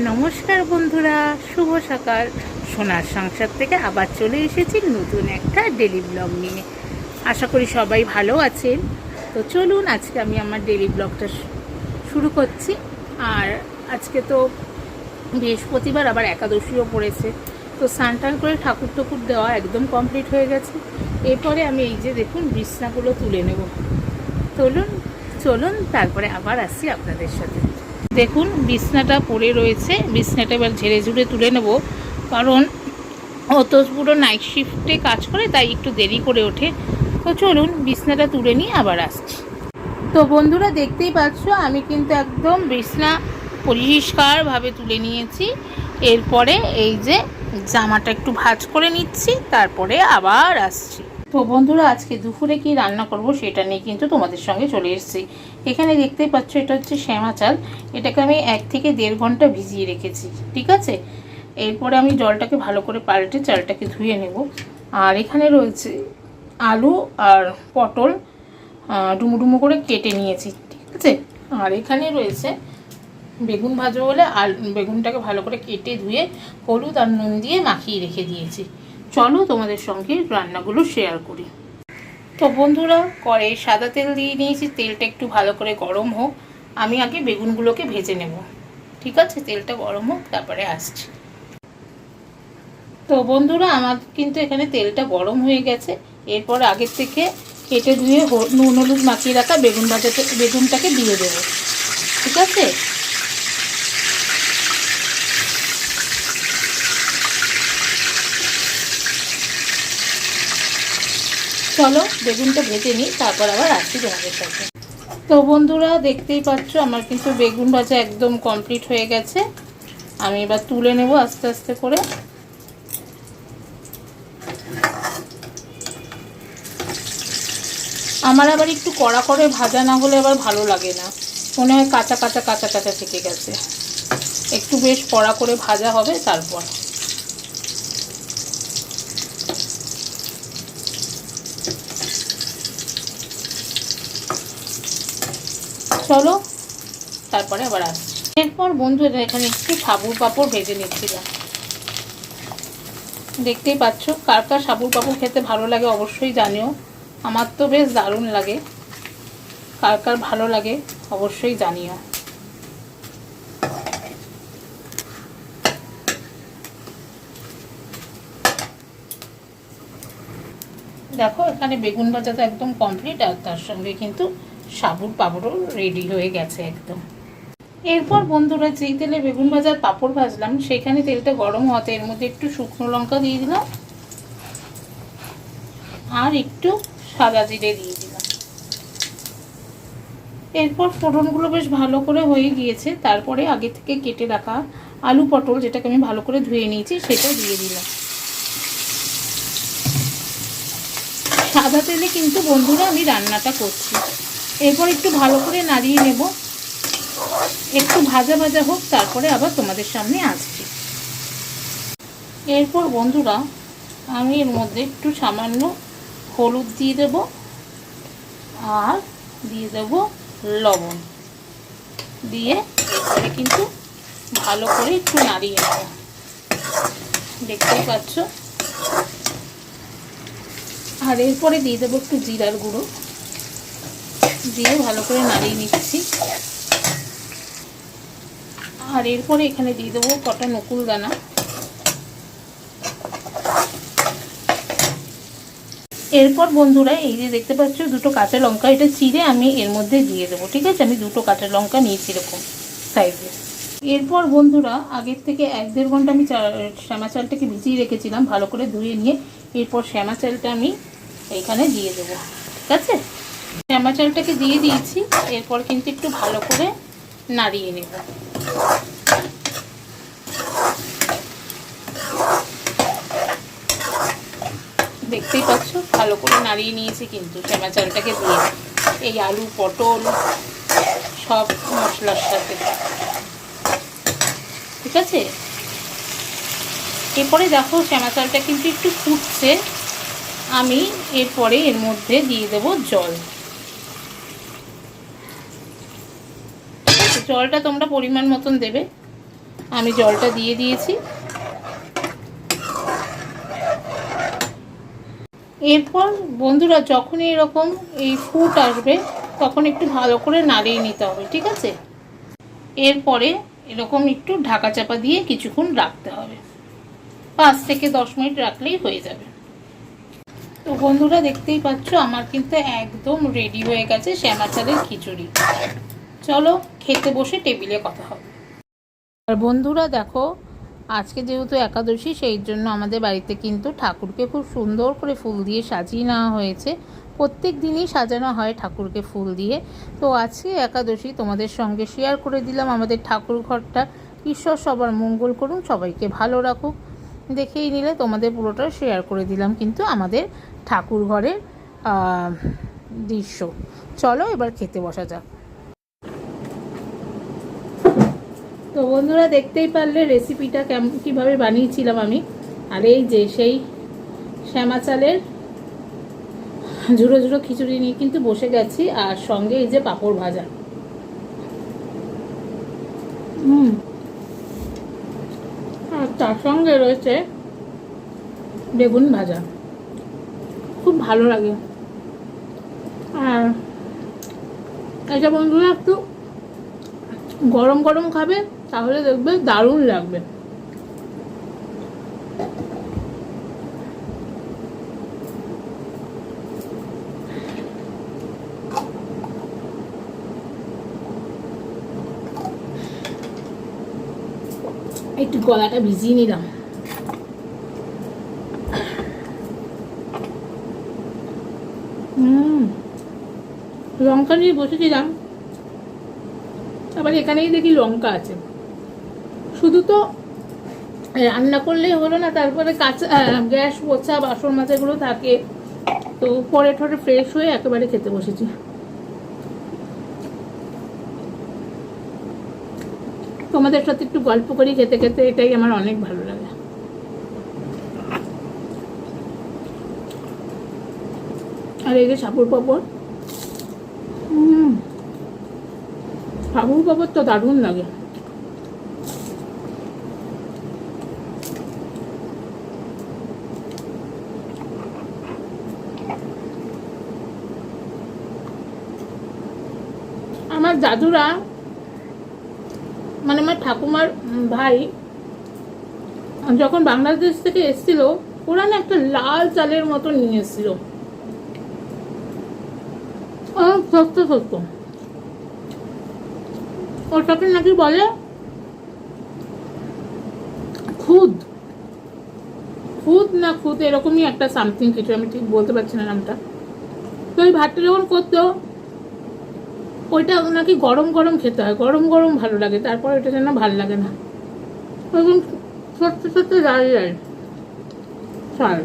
নমস্কার বন্ধুরা, শুভ সকাল। সোনার সংসার থেকে আবার চলে এসেছি নতুন একটা ডেলি ব্লগ নিয়ে। আশা করি সবাই ভালো আছেন। তো চলুন আজকে আমি আমার ডেলি ব্লগটা শুরু করছি। আর আজকে তো বৃহস্পতিবার, আবার একাদশীও পড়েছে। তো স্নান টান করে ঠাকুর ঠাকুর দেওয়া একদম কমপ্লিট হয়ে গেছে। এরপরে আমি এই যে দেখুন বিছনাগুলো তুলে নেব। চলুন তারপরে আবার আসছি আপনাদের সাথে। দেখুন বিছনাটা পড়ে রয়েছে, বিছনাটা এবার ঝেড়ে ঝুড়ে তুলে নেব, কারণ ও তো পুরো নাইট শিফটে কাজ করে, তাই একটু দেরি করে ওঠে। তো চলুন বিছনাটা তুলে নিয়ে আবার আসছি। তো বন্ধুরা দেখতেই পাচ্ছ, আমি কিন্তু একদম বিছনা পরিষ্কারভাবে তুলে নিয়েছি। এরপরে এই যে জামাটা একটু ভাঁজ করে নিচ্ছি, তারপরে আবার আসছি। তো বন্ধুরা আজকে দুপুরে কি রান্না করব সেটা নিয়ে কিন্তু তোমাদের সঙ্গে চলে এসেছি। এখানে দেখতেই পাচ্ছ, এটা হচ্ছে শ্যামা চাল। এটাকে আমি 1 থেকে 1.5 ঘন্টা ভিজিয়ে রেখেছি, ঠিক আছে। এরপরে আমি জলটাকে ভালো করে পাল্টে চালটাকে ধুয়ে নেব। আর এখানে রয়েছে আলু আর পটল ডুমো ডুমো করে কেটে নিয়েছি, ঠিক আছে। আর এখানে রয়েছে বেগুন ভাজা বলে বেগুনটাকে ভালো করে কেটে ধুয়ে হলুদ আর নুন দিয়ে মাখিয়ে রেখে দিয়েছি। চলো তোমাদের সঙ্গে রান্নাগুলো শেয়ার করি। তো বন্ধুরা কড়াইয়ে সাদা তেল দিয়ে নিয়েছি, তেলটা একটু ভালো করে গরম হোক। আমি আগে বেগুনগুলোকে ভেজে নেব, ঠিক আছে। তেলটা গরম হোক, তারপরে আসছি। তো বন্ধুরা আমার কিন্তু এখানে তেলটা গরম হয়ে গেছে। এরপর আগের থেকে কেটে ধুয়ে নুন হলুদ মাখিয়ে রাখা বেগুনটাকে দিয়ে দেবো, ঠিক আছে। চলো বেগুনটা ভেজে নিই, তারপর আবার আসছি তোমাদের সাথে। তো বন্ধুরা দেখতেই পাচ্ছ, আমার কিন্তু বেগুন ভাজা একদম কমপ্লিট হয়ে গেছে। আমি এবার তুলে নেব আস্তে আস্তে করে। আমার আবার একটু কড়া করে ভাজা না হলে আবার ভালো লাগে না, মনে হয় কাঁচা কাঁচা কাঁচা কাঁচা থেকে গেছে। একটু বেশ কড়া করে ভাজা হবে তারপর। চলো তারপরে আবার আসছি। এরপর বন্ধুরা এখানে একটু সাবুর পাঁপড় ভেজে নিচ্ছিলাম। দেখতেই পাচ্ছ, কার কার সাবুর পাঁপড় খেতে ভালো লাগে অবশ্যই জানিও। আমার তো বেশ দারুণ লাগে, কার কার ভালো লাগে অবশ্যই জানিও। দেখো এখানে বেগুন ভাজা তো একদম কমপ্লিট, আর তার সঙ্গে কিন্তু সাবুর পাঁপড়ও রেডি হয়ে গেছে একদম। এরপর বন্ধুরা যেই তেলে বেগুন ভাজার পাঁপড় ভাজলাম, সেখানে তেলটা গরম হতে এর মধ্যে একটু শুকনো লঙ্কা দিয়ে দিলাম আর একটু সাদা জিরে দিয়ে দিলাম। এরপর ফোড়নগুলো বেশ ভালো করে হয়ে গিয়েছে, তারপরে আগে থেকে কেটে রাখা আলু পটল, যেটাকে আমি ভালো করে ধুয়ে নিয়েছি, সেটা দিয়ে দিলাম। সাদা তেলে কিন্তু বন্ধুরা আমি রান্নাটা করছি। এরপর একটু ভালো করে নাড়িয়ে নেব, একটু ভাজা ভাজা হোক, তারপরে আবার তোমাদের সামনে আসছি। এরপর বন্ধুরা আমি এর মধ্যে একটু সামান্য হলুদ দিয়ে দেব আর দিয়ে দেব লবণ দিয়ে, এরপরে কিন্তু ভালো করে একটু নাড়িয়ে নেব। দেখতেই পাচ্ছ। আর এরপরে দিয়ে দেবো একটু জিরার গুঁড়ো দিয়ে ভালো করে নাড়িয়ে নিচ্ছি। আর এরপরে এখানে দিয়ে দেবো কটা নকুল দানা। এরপর বন্ধুরা এই যে দেখতে পাচ্ছ দুটো কাঁচা লঙ্কা, এটা চিড়ে আমি এর মধ্যে দিয়ে দেবো, ঠিক আছে। আমি দুটো কাঁচা লঙ্কা নিয়েছি এরকম সাইজে। এরপর বন্ধুরা আগের থেকে 1-1.5 ঘন্টা আমি শ্যামা চালটাকে ভিজিয়ে রেখেছিলাম ভালো করে ধুয়ে নিয়ে। এরপর শ্যামা চালটা আমি এইখানে দিয়ে দেবো, ঠিক আছে। শ্যামা চালটাকে দিয়ে দিয়েছি। এরপর কিন্তু একটু ভালো করে নাড়িয়ে নেব। দেখতেই পাচ্ছ ভালো করে নাড়িয়ে নিয়েছি কিন্তু শ্যামা চালটাকে দিয়ে, এই আলু পটল সব মশলার সাথে, ঠিক আছে। এরপরে দেখো শ্যামা চালটা কিন্তু একটু ফুটছে। আমি এরপরে এর মধ্যে দিয়ে দেব জল। জলটা তোমরা পরিমাণ মতন দেবে। আমি জলটা দিয়ে দিয়েছি। এরপর বন্ধুরা যখনই এরকম এই ফুট আসবে তখন একটু ভালো করে নাড়িয়ে নিতে হবে, ঠিক আছে? এরপরে এরকম একটু ঢাকা চাপা দিয়ে কিছুক্ষণ রাখতে হবে, 5 থেকে 10 মিনিট রাখলেই হয়ে যাবে। তো বন্ধুরা দেখতেই পাচ্ছ আমার কিন্তু একদম রেডি হয়ে গেছে শ্যামা চালের খিচুড়ি। চলো খেতে বসে টেবিলে কথা হবে। আর বন্ধুরা দেখো, আজকে যেহেতু একাদশী সেই জন্য আমাদের বাড়িতে কিন্তু ঠাকুরকে খুব সুন্দর করে ফুল দিয়ে সাজিয়ে নেওয়া হয়েছে। প্রত্যেক দিনই সাজানো হয় ঠাকুরকে ফুল দিয়ে। তো আজকে একাদশী তোমাদের সঙ্গে শেয়ার করে দিলাম আমাদের ঠাকুর ঘরটা। ঈশ্বর সবার মঙ্গল করুন, সবাইকে ভালো রাখুক। দেখেই নিলে তোমাদের পুরোটা শেয়ার করে দিলাম কিন্তু আমাদের ঠাকুর ঘরের দৃশ্য। চলো এবার খেতে বসা যাক। তো বন্ধুরা দেখতেই পারলে রেসিপিটা কীভাবে বানিয়েছিলাম আমি। আর এই যে সেই শ্যামা চালের ঝুড়ো ঝুড়ো খিচুড়ি নিয়ে কিন্তু বসে গেছি, আর সঙ্গে এই যে পাঁপড় ভাজা। আর তার সঙ্গে রয়েছে বেগুন ভাজা, খুব ভালো লাগে। আর এটা বন্ধুরা একটু গরম গরম খাবে তাহলে দেখবে দারুণ লাগবে। একটু গলাটা ভিজিয়ে নিলাম। লঙ্কা নিয়ে বসেছিলাম, আবার এখানেই দেখি লঙ্কা আছে। শুধু তো রান্না করলেই হলো না, তারপরে কাঁচা গ্যাস পোছা বাসন মাজাগুলো থাকে। তো পরে ঠরে ফ্রেশ হয়ে একেবারে খেতে বসেছি। তোমাদের সাথে একটু গল্প করি খেতে খেতে, এটাই আমার অনেক ভালো লাগে। আর এই যে সাপুর পাপড়, সাপুর পাপড় তো দারুণ লাগে। আমার দাদুরা মানে আমার ঠাকুমার ভাই যখন বাংলাদেশ থেকে এসেছিল, ওরা না একটা লাল চালের মতো নিয়ে এসেছিল, সত্য সত্য। ওটাকে নাকি বলে খুদ, খুদ না খুদ এরকমই একটা সামথিং কিছু, আমি ঠিক বলতে পারছি না নামটা। তো ওই ভাতটা যখন করতো ওইটা নাকি গরম গরম খেতে হয়, গরম গরম ভালো লাগে, তারপর এটা যেন ভালো লাগে না, তখন সত্য সত্য দাঁড়িয়ে যায় চাল।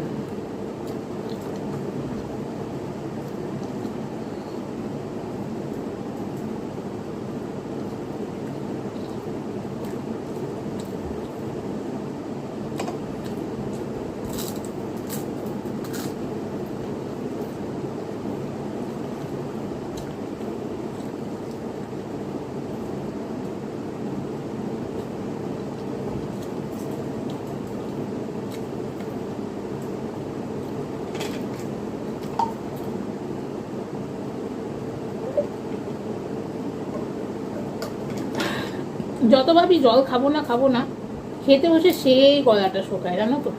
যত ভাবি জল খাবো না, খেতে বসে সেই গলাটা শোকায়, জানো তো।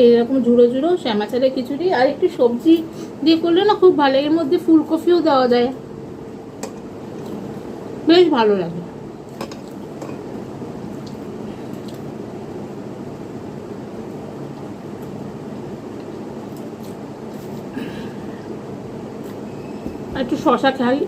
এইরকম ঝুড়ো ঝুড়ো শ্যামা চালের খিচুড়ি আর একটু সবজি দিয়ে করলে না খুব ভালো। এর মধ্যে ফুলকপিও দেওয়া যায়, বেশ ভালো লাগে। আর একটু শশা খাই।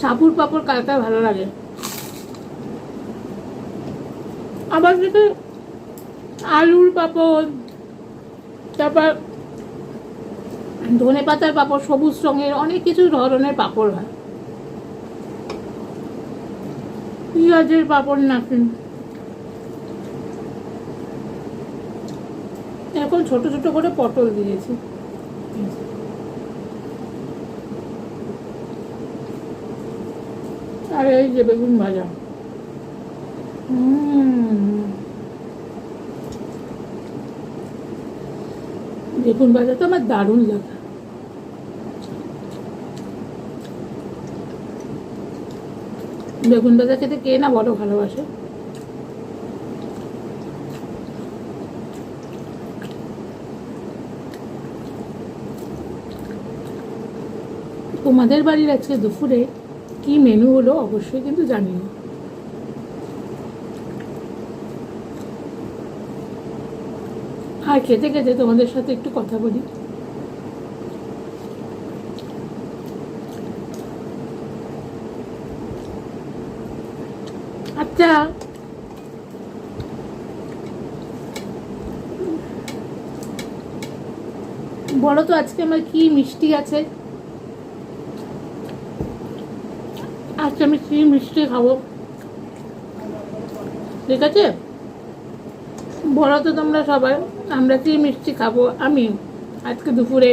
সাপুর পাপড় কার কার ভালো লাগে। আবার যদি আলুর পাপড় তারপর ধনে পাতার পাঁপড়, সবুজ রঙের অনেক কিছু ধরনের পাঁপড় হয়, পেঁয়াজের পাঁপড় নাকি। এখন ছোট ছোট করে পটল দিয়েছি। আর এই যে বেগুন ভাজা। বেগুন ভাজা তো আমার দারুণ লাগে। বেগুন ভাজা খেতে কে না বড় ভালোবাসে। তোমাদের বাড়ির আজকে দুপুরে কি মেনু হলো অবশ্যই কিন্তু জানিও। আর খেতে খেতে তোমাদের সাথে একটু কথা বলি। আচ্ছা, বলো তো আজকে আমার কি মিষ্টি আছে? আজকে আমি কি মিষ্টি খাবো, ঠিক আছে? বলো তো তোমরা সবাই, আমরা কি মিষ্টি খাবো? আমি আজকে দুপুরে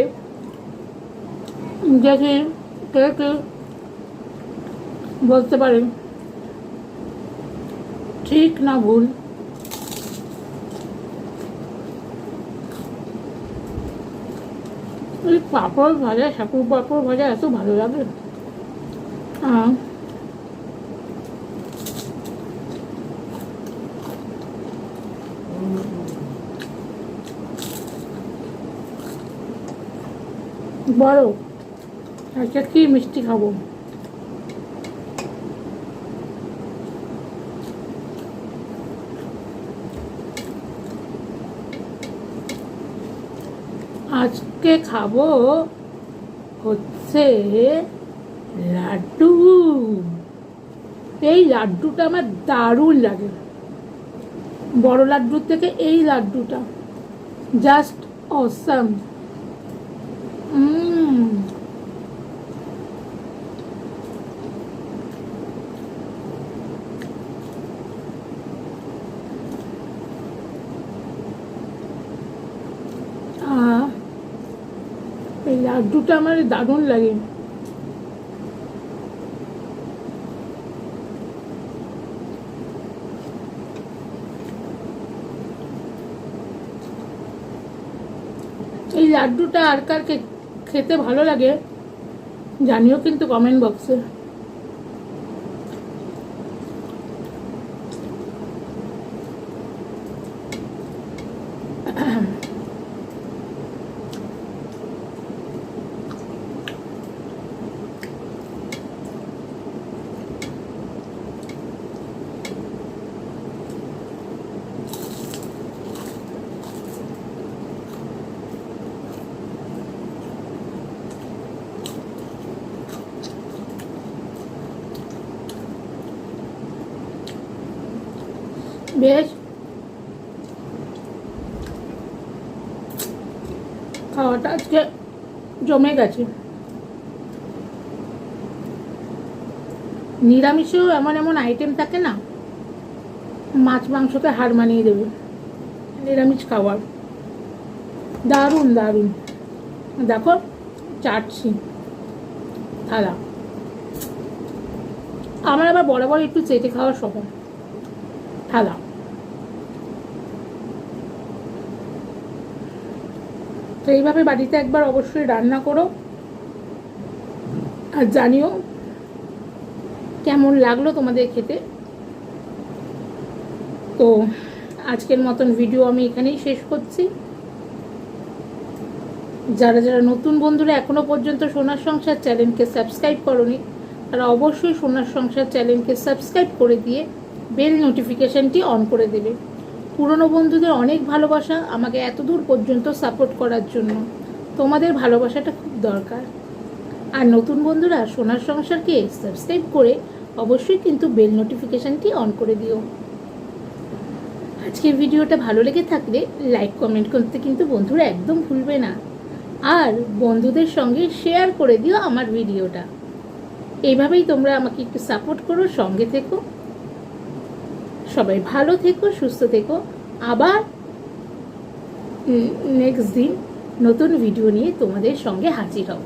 দেখি কে কে বলতে পারেন ঠিক না ভুল। ওই পাঁপড় ভাজা, সাপুর পাঁপড় ভাজা এত ভালো লাগে। বলো আচ্ছা কি মিষ্টি খাবো? আজকে খাবো হচ্ছে লাড্ডু। এই লাড্ডুটা আমার দারুণ লাগে, বড় লাড্ডুর থেকে এই লাড্ডুটা জাস্ট অসাম। এই লাড্ডুটা আমার দারুণ লাগে। এই লাড্ডুটা আর কার খেতে ভালো লাগে জানিও কিন্তু কমেন্ট বক্সে। বেশ খাওয়াটা আজকে জমে গেছে। নিরামিষেও এমন এমন আইটেম থাকে না, মাছ মাংসকে হার মানিয়ে দেবে নিরামিষ খাবার। দারুণ দারুণ। দেখো চাটছি থালা। আমার আবার বরাবর একটু চেটে খাওয়ার স্বভাব। থালা তো এইভাবে বাড়িতে একবার অবশ্যই রান্না করো আর জানিও কেমন লাগলো তোমাদের খেতে। তো আজকের মতন ভিডিও আমি এখানেই শেষ করছি। যারা যারা নতুন বন্ধুরা এখনো পর্যন্ত সোনার সংসার চ্যানেলকে সাবস্ক্রাইব করোনি, তারা অবশ্যই সোনার সংসার চ্যানেলকে সাবস্ক্রাইব করে দিয়ে বেল নোটিফিকেশনটি অন করে দেবে। পুরনো বন্ধুদের অনেক ভালোবাসা আমাকে এত দূর পর্যন্ত সাপোর্ট করার জন্য। তোমাদের ভালোবাসাটা খুব দরকার। আর নতুন বন্ধুরা সোনার সংসারকে সাবস্ক্রাইব করে অবশ্যই কিন্তু বেল নোটিফিকেশনটি অন করে দিও। আজকের ভিডিওটা ভালো লেগে থাকলে লাইক কমেন্ট করতে কিন্তু বন্ধুরা একদম ভুলবে না, আর বন্ধুদের সঙ্গে শেয়ার করে দিও আমার ভিডিওটা। এইভাবেই তোমরা আমাকে একটু সাপোর্ট করো, সঙ্গে থেকো। সবাই ভালো থেকো, সুস্থ থেকো। আবার নেক্সট দিন নতুন ভিডিও নিয়ে তোমাদের সঙ্গে হাজির হব।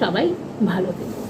সবাই ভালো থেকো।